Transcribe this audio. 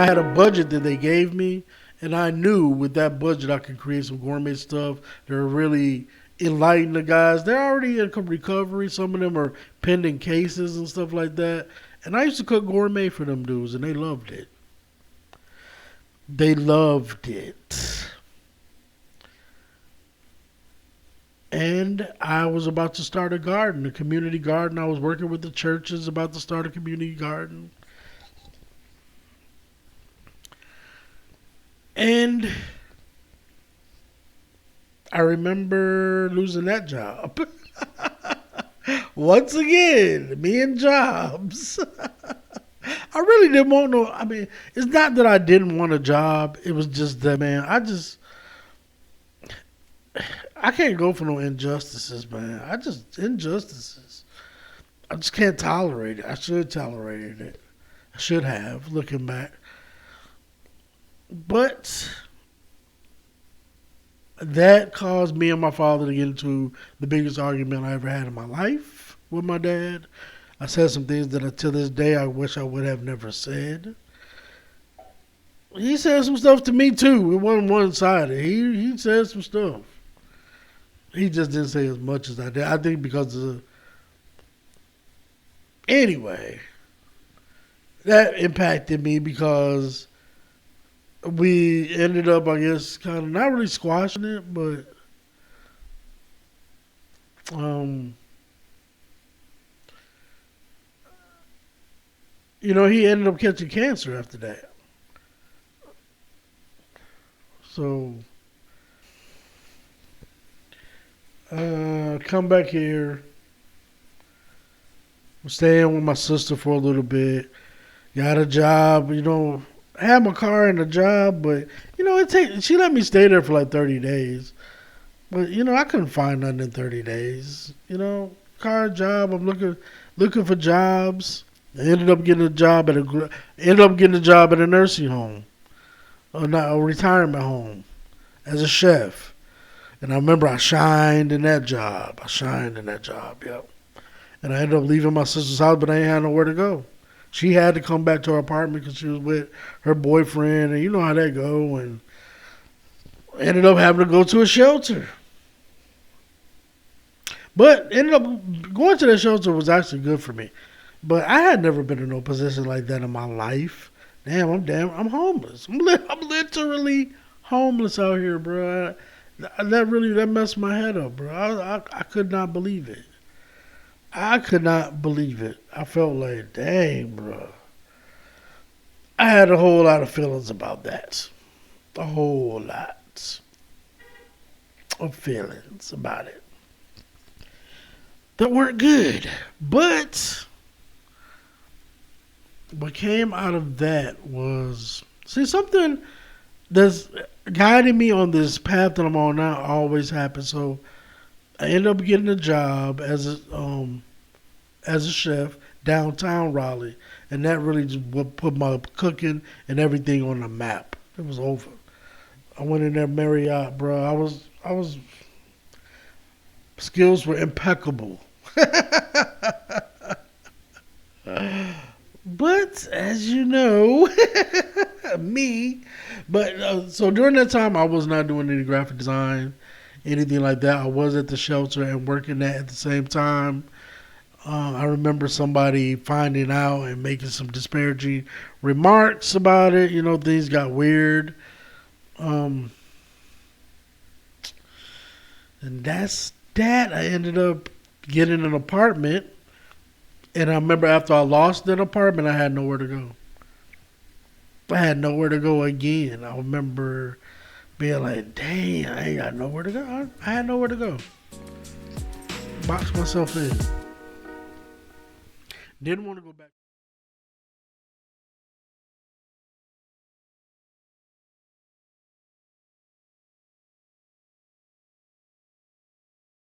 had a budget that they gave me, and I knew with that budget I could create some gourmet stuff that are really enlighten the guys. They're already in recovery. Some of them are pending cases and stuff like that. And I used to cook gourmet for them dudes, and they loved it. They loved it. And I was about to start a garden, a community garden. I was working with the churches about to start a community garden. And I remember losing that job. Once again, me and jobs. I really didn't want no. I mean, it's not that I didn't want a job. It was just that, man, I can't go for no injustices, man. Injustices. I just can't tolerate it. I should tolerate it. I should have, looking back. But that caused me and my father to get into the biggest argument I ever had in my life with my dad. I said some things that to this day I wish I would have never said. He said some stuff to me too. It wasn't one sided. He said some stuff. He just didn't say as much as I did. I think because of anyway, that impacted me because we ended up, I guess, kind of not really squashing it, but um, he ended up catching cancer after that. So, come back here. I'm staying with my sister for a little bit. Got a job, had my car and a job, but she let me stay there for like 30 days. But I couldn't find nothing in 30 days. Car, job. I'm looking for jobs. I ended up getting a job at a nursing home, or not a retirement home, as a chef. And I remember I shined in that job. Yep. And I ended up leaving my sister's house, but I ain't had nowhere to go. She had to come back to her apartment because she was with her boyfriend, and you know how that go. And ended up having to go to a shelter. But ended up going to that shelter was actually good for me. But I had never been in no position like that in my life. I'm homeless. I'm literally homeless out here, bro. That messed my head up, bro. I could not believe it. I could not believe it. I felt like, dang, bro. I had a whole lot of feelings about that. A whole lot of feelings about it that weren't good. But what came out of that was, something that's guiding me on this path that I'm on now always happens. So I ended up getting a job as a chef downtown Raleigh, and that really just put my cooking and everything on the map. It was over. I went in there Marriott, bro. I was skills were impeccable. But as you know, me. But so during that time, I was not doing any graphic design, anything like that. I was at the shelter and working that at the same time. I remember somebody finding out and making some disparaging remarks about it. Things got weird. And that's that. I ended up getting an apartment. And I remember after I lost that apartment, I had nowhere to go. I had nowhere to go again. I remember being like, dang, I ain't got nowhere to go. I had nowhere to go. Boxed myself in. Didn't want to go back.